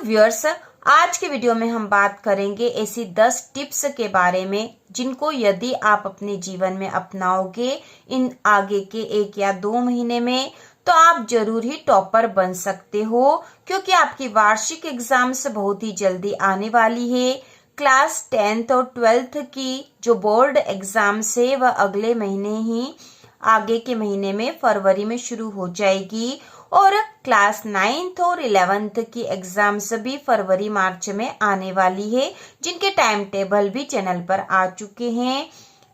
Viewers, आज के video में हम बात करेंगे ऐसी 10 टिप्स के बारे में जिनको यदि आप अपने जीवन में अपनाओगे इन आगे के 1 या 2 महीने में तो आप जरूर ही टॉपर बन सकते हो, क्योंकि आपकी वार्षिक एग्जाम्स बहुत ही जल्दी आने वाली है। क्लास 10th और 12th की जो बोर्ड एग्जाम्स है वह अगले महीने ही आगे के महीने में फरवरी में शुरू हो जाएगी और क्लास 9th और 11th की एग्जाम्स भी फरवरी मार्च में आने वाली है, जिनके टाइम टेबल भी चैनल पर आ चुके हैं।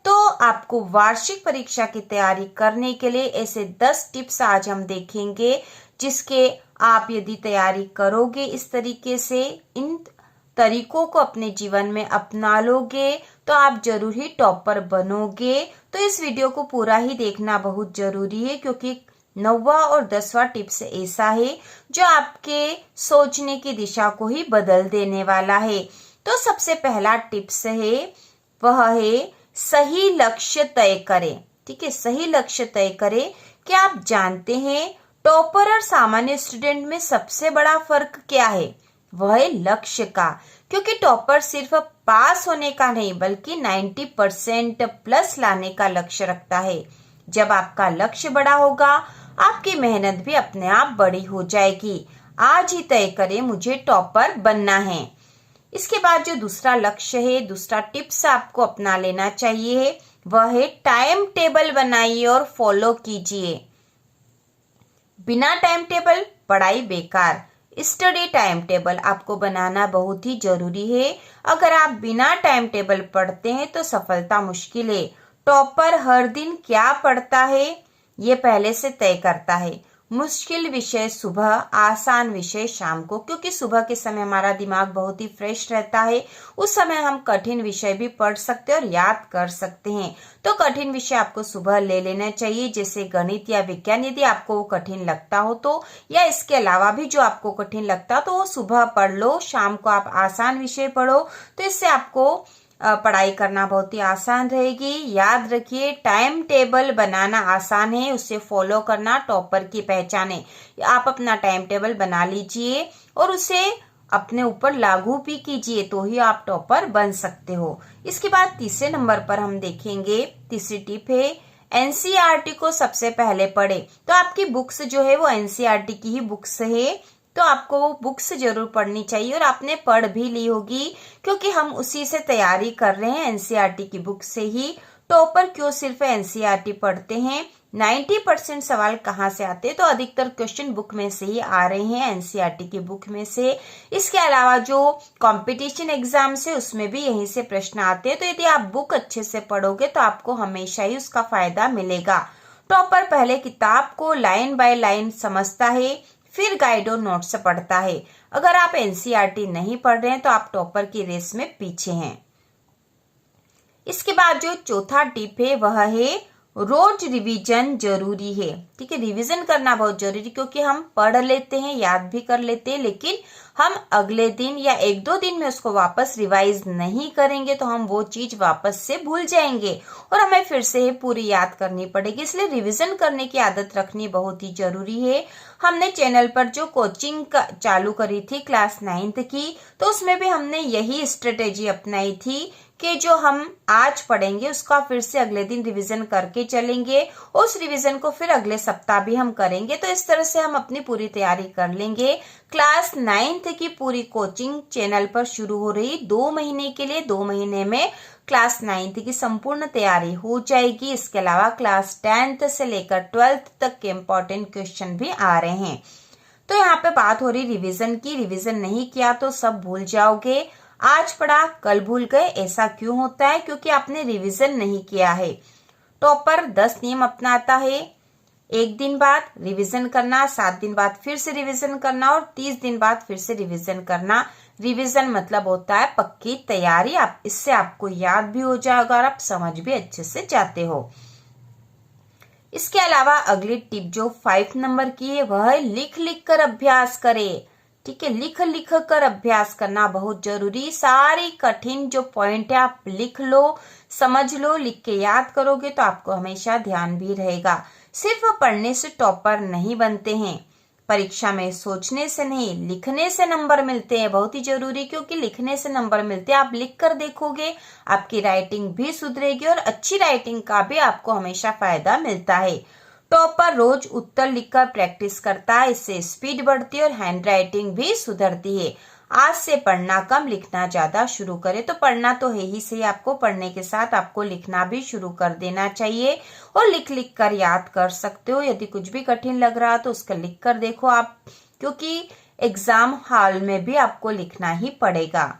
तो आपको वार्षिक परीक्षा की तैयारी करने के लिए ऐसे 10 टिप्स आज हम देखेंगे, जिसके आप यदि तैयारी करोगे इस तरीके से, इन तरीकों को अपने जीवन में अपना लोगे तो आप जरूर ही टॉपर बनोगे। तो इस वीडियो को पूरा ही देखना बहुत जरूरी है, क्योंकि 9वां और 10वां टिप्स ऐसा है जो आपके सोचने की दिशा को ही बदल देने वाला है। तो सबसे पहला टिप्स है वह है सही लक्ष्य तय करें। ठीक है, सही लक्ष्य तय करें। क्या आप जानते हैं टॉपर और सामान्य स्टूडेंट में सबसे बड़ा फर्क क्या है? वह है लक्ष्य का, क्योंकि टॉपर सिर्फ पास होने का नहीं बल्कि 90% प्लस लाने का लक्ष्य रखता है। जब आपका लक्ष्य बड़ा होगा आपकी मेहनत भी अपने आप बड़ी हो जाएगी। आज ही तय करें मुझे टॉपर बनना है। इसके बाद जो दूसरा लक्ष्य है, दूसरा टिप्स आपको अपना लेना चाहिए, वह है टाइम टेबल बनाइए और फॉलो कीजिए। बिना टाइम टेबल पढ़ाई बेकार। स्टडी टाइम टेबल आपको बनाना बहुत ही जरूरी है। अगर आप बिना टाइम टेबल पढ़ते हैं तो सफलता मुश्किल है। टॉपर हर दिन क्या पढ़ता है ये पहले से तय करता है। मुश्किल विषय सुबह, आसान विषय शाम को, क्योंकि सुबह के समय हमारा दिमाग बहुत ही फ्रेश रहता है। उस समय हम कठिन विषय भी पढ़ सकते हैं और याद कर सकते हैं। तो कठिन विषय आपको सुबह ले लेना चाहिए, जैसे गणित या विज्ञान यदि आपको वो कठिन लगता हो तो, या इसके अलावा भी जो आपको कठिन लगता हो तो वो सुबह पढ़ लो, शाम को आप आसान विषय पढ़ो। तो इससे आपको पढ़ाई करना बहुत ही आसान रहेगी। याद रखिए टाइम टेबल बनाना आसान है, उसे फॉलो करना टॉपर की पहचान है। आप अपना टाइम टेबल बना लीजिए और उसे अपने ऊपर लागू भी कीजिए, तो ही आप टॉपर बन सकते हो। इसके बाद तीसरे नंबर पर हम देखेंगे, तीसरी टिप है एनसीईआरटी को सबसे पहले पढ़े। तो आपकी बुक्स जो है वो एनसीईआरटी की ही बुक्स है, तो आपको वो बुक्स जरूर पढ़नी चाहिए और आपने पढ़ भी ली होगी, क्योंकि हम उसी से तैयारी कर रहे हैं, एनसीईआरटी की बुक से ही। टॉपर क्यों सिर्फ एनसीईआरटी पढ़ते हैं? 90% सवाल कहाँ से आते हैं? तो अधिकतर क्वेश्चन बुक में से ही आ रहे हैं, एनसीईआरटी की बुक में से। इसके अलावा जो कंपटीशन एग्जाम है उसमें भी यहीं से प्रश्न आते हैं। तो यदि आप बुक अच्छे से पढ़ोगे तो आपको हमेशा ही उसका फायदा मिलेगा। टॉपर पहले किताब को लाइन बाय लाइन समझता है, फिर गाइड और नोट्स पढ़ता है। अगर आप एनसीईआरटी नहीं पढ़ रहे हैं तो आप टॉपर की रेस में पीछे हैं। इसके बाद जो चौथा टिप है वह है रोज रिवीजन जरूरी है। ठीक है, रिवीजन करना बहुत जरूरी, क्योंकि हम पढ़ लेते हैं, याद भी कर लेते हैं, लेकिन हम अगले दिन या 1-2 दिन में उसको वापस रिवाइज नहीं करेंगे तो हम वो चीज वापस से भूल जाएंगे और हमें फिर से पूरी याद करनी पड़ेगी। इसलिए रिवीजन करने की आदत रखनी बहुत ही जरूरी है। हमने चैनल पर जो कोचिंग चालू करी थी क्लास 9th की, तो उसमें भी हमने यही स्ट्रेटेजी अपनाई थी कि जो हम आज पढ़ेंगे उसका फिर से अगले दिन रिवीजन करके चलेंगे, उस रिवीजन को फिर अगले सप्ताह भी हम करेंगे। तो इस तरह से हम अपनी पूरी तैयारी कर लेंगे। क्लास 9th की पूरी कोचिंग चैनल पर शुरू हो रही 2 महीने के लिए। 2 महीने में क्लास 9th की संपूर्ण तैयारी हो जाएगी। इसके अलावा क्लास 10th से लेकर 12th तक के इम्पोर्टेंट क्वेश्चन भी आ रहे हैं। तो यहाँ पे बात हो रही रिवीजन की। रिवीजन नहीं किया तो सब भूल जाओगे। आज पढ़ा कल भूल गए, ऐसा क्यों होता है? क्योंकि आपने रिवीजन नहीं किया है। टॉपर 10 नियम अपनाता है। 1 दिन बाद रिवीजन करना, 7 दिन बाद फिर से रिवीजन करना और 30 दिन बाद फिर से रिवीजन करना। रिवीजन मतलब होता है पक्की तैयारी। आप इससे आपको याद भी हो जाएगा और आप समझ भी अच्छे से जाते हो। इसके अलावा अगली टिप जो 5 नंबर की है वह है लिख लिख कर अभ्यास करें। ठीक है, लिख लिख कर अभ्यास करना बहुत जरूरी। सारी कठिन जो पॉइंट है आप लिख लो, समझ लो, लिख के याद करोगे तो आपको हमेशा ध्यान भी रहेगा। सिर्फ पढ़ने से टॉपर नहीं बनते हैं, परीक्षा में सोचने से नहीं, लिखने से नंबर मिलते हैं। बहुत ही जरूरी, क्योंकि लिखने से नंबर मिलते हैं। आप लिख कर देखोगे, आपकी राइटिंग भी सुधरेगी और अच्छी राइटिंग का भी आपको हमेशा फायदा मिलता है। टॉपर रोज उत्तर लिखकर प्रैक्टिस करता है, इससे स्पीड बढ़ती है और हैंड राइटिंग भी सुधरती है। आज से पढ़ना कम, लिखना ज्यादा शुरू करें। तो पढ़ना तो है ही सही, आपको पढ़ने के साथ आपको लिखना भी शुरू कर देना चाहिए और लिख लिख कर याद कर सकते हो। यदि कुछ भी कठिन लग रहा तो उसका लिख कर देखो आप, क्योंकि एग्जाम हॉल में भी आपको लिखना ही पड़ेगा।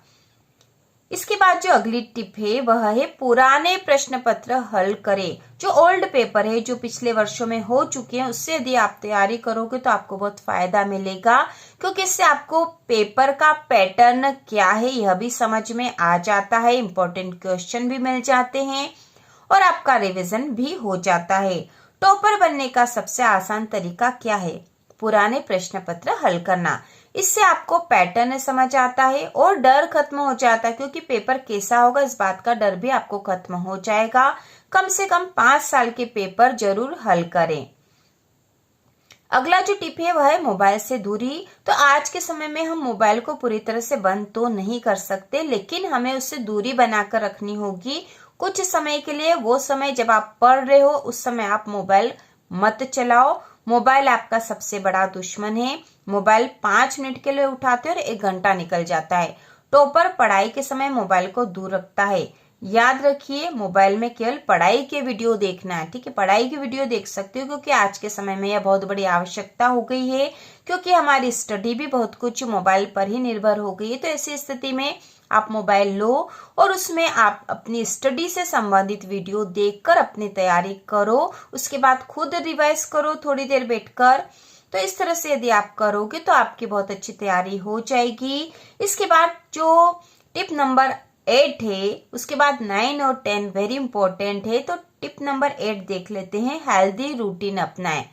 इसके बाद जो अगली टिप है वह है पुराने प्रश्न पत्र हल करें। जो ओल्ड पेपर है, जो पिछले वर्षों में हो चुके हैं, उससे यदि आप तैयारी करोगे तो आपको बहुत फायदा मिलेगा, क्योंकि इससे आपको पेपर का पैटर्न क्या है यह भी समझ में आ जाता है, इंपॉर्टेंट क्वेश्चन भी मिल जाते हैं और आपका रिवीजन भी हो जाता है। टॉपर बनने का सबसे आसान तरीका क्या है? पुराने प्रश्न पत्र हल करना। इससे आपको पैटर्न समझ आता है और डर खत्म हो जाता है, क्योंकि पेपर कैसा होगा इस बात का डर भी आपको खत्म हो जाएगा। कम से कम 5 साल के पेपर जरूर हल करें। अगला जो टिप है वह है मोबाइल से दूरी। तो आज के समय में हम मोबाइल को पूरी तरह से बंद तो नहीं कर सकते, लेकिन हमें उससे दूरी बनाकर रखनी होगी कुछ समय के लिए। वो समय जब आप पढ़ रहे हो उस समय आप मोबाइल मत चलाओ। मोबाइल आपका सबसे बड़ा दुश्मन है। मोबाइल 5 मिनट के लिए उठाते हो और 1 घंटा निकल जाता है। टॉपर पढ़ाई के समय मोबाइल को दूर रखता है। याद रखिए, मोबाइल में केवल पढ़ाई के वीडियो देखना है, ठीक है? पढ़ाई की वीडियो देख सकते हो, क्योंकि आज के समय में यह बहुत बड़ी आवश्यकता हो गई है, क्योंकि हमारी स्टडी भी बहुत कुछ मोबाइल पर ही निर्भर हो गई है। तो ऐसी स्थिति में आप मोबाइल लो और उसमें आप अपनी स्टडी से संबंधित वीडियो देखकर अपनी तैयारी करो। उसके बाद खुद रिवाइज करो थोड़ी देर बैठकर। तो इस तरह से यदि आप करोगे तो आपकी बहुत अच्छी तैयारी हो जाएगी। इसके बाद जो टिप नंबर 8 है, उसके बाद 9 और 10 वेरी इंपॉर्टेंट है। तो टिप नंबर 8 देख लेते हैं, हेल्दी रूटीन अपनाएं।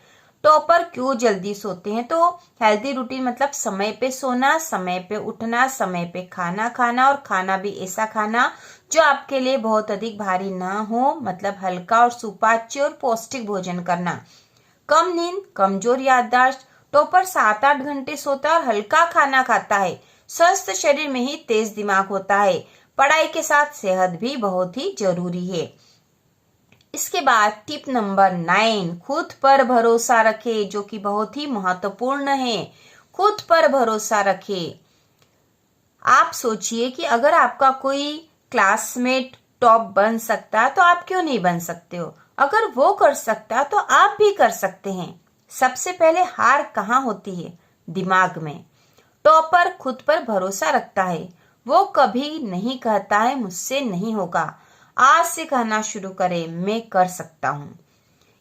टॉपर क्यों जल्दी सोते हैं? तो हेल्दी रूटीन मतलब समय पे सोना, समय पे उठना, समय पे खाना खाना और खाना भी ऐसा खाना जो आपके लिए बहुत अधिक भारी ना हो, मतलब हल्का और सुपाच्य और पौष्टिक भोजन करना। कम नींद, कमजोर याददाश्त। टॉपर 7-8 घंटे सोता है और हल्का खाना खाता है। स्वस्थ शरीर में ही तेज दिमाग होता है। पढ़ाई के साथ सेहत भी बहुत ही जरूरी है। इसके बाद टिप नंबर 9, खुद पर भरोसा रखे, जो कि बहुत ही महत्वपूर्ण है। खुद पर भरोसा रखे। आप सोचिए कि अगर आपका कोई क्लासमेट टॉप बन सकता है तो आप क्यों नहीं बन सकते हो? अगर वो कर सकता तो आप भी कर सकते हैं। सबसे पहले हार कहाँ होती है? दिमाग में। टॉपर खुद पर भरोसा रखता है। वो कभी नहीं कहता है मुझसे नहीं होगा। आज से कहना शुरू करें, मैं कर सकता हूँ।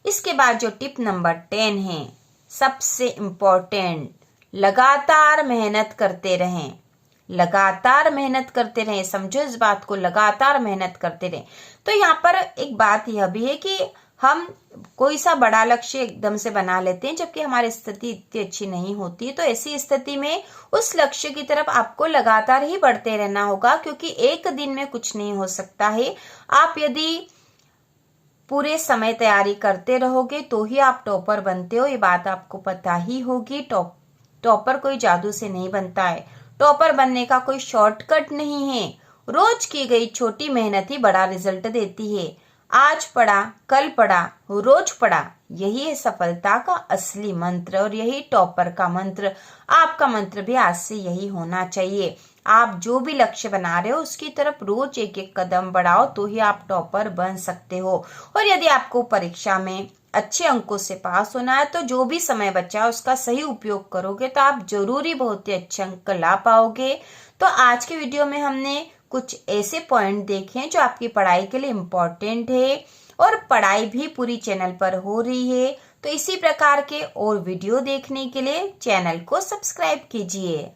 इसके बाद जो टिप नंबर 10 है, सबसे इम्पोर्टेंट, लगातार मेहनत करते रहें। लगातार मेहनत करते रहें, समझो इस बात को, लगातार मेहनत करते रहें। तो यहाँ पर एक बात यह भी है कि हम कोई सा बड़ा लक्ष्य एकदम से बना लेते हैं, जबकि हमारी स्थिति इतनी अच्छी नहीं होती। तो ऐसी स्थिति में उस लक्ष्य की तरफ आपको लगातार ही बढ़ते रहना होगा, क्योंकि एक दिन में कुछ नहीं हो सकता है। आप यदि पूरे समय तैयारी करते रहोगे तो ही आप टॉपर बनते हो, ये बात आपको पता ही होगी। टॉपर कोई जादू से नहीं बनता है। टॉपर बनने का कोई शॉर्टकट नहीं है। रोज की गई छोटी मेहनत ही बड़ा रिजल्ट देती है। आज पढ़ा, कल पढ़ा, रोज पढ़ा, यही है सफलता का असली मंत्र और यही टॉपर का मंत्र। आपका मंत्र भी आज से यही होना चाहिए। आप जो भी लक्ष्य बना रहे हो उसकी तरफ रोज एक एक कदम बढ़ाओ, तो ही आप टॉपर बन सकते हो। और यदि आपको परीक्षा में अच्छे अंकों से पास होना है तो जो भी समय बचा है उसका सही उपयोग करोगे तो आप जरूरी बहुत ही अच्छे अंक ला पाओगे। तो आज के वीडियो में हमने कुछ ऐसे पॉइंट देखे हैं जो आपकी पढ़ाई के लिए इम्पोर्टेंट है और पढ़ाई भी पूरी चैनल पर हो रही है। तो इसी प्रकार के और वीडियो देखने के लिए चैनल को सब्सक्राइब कीजिए।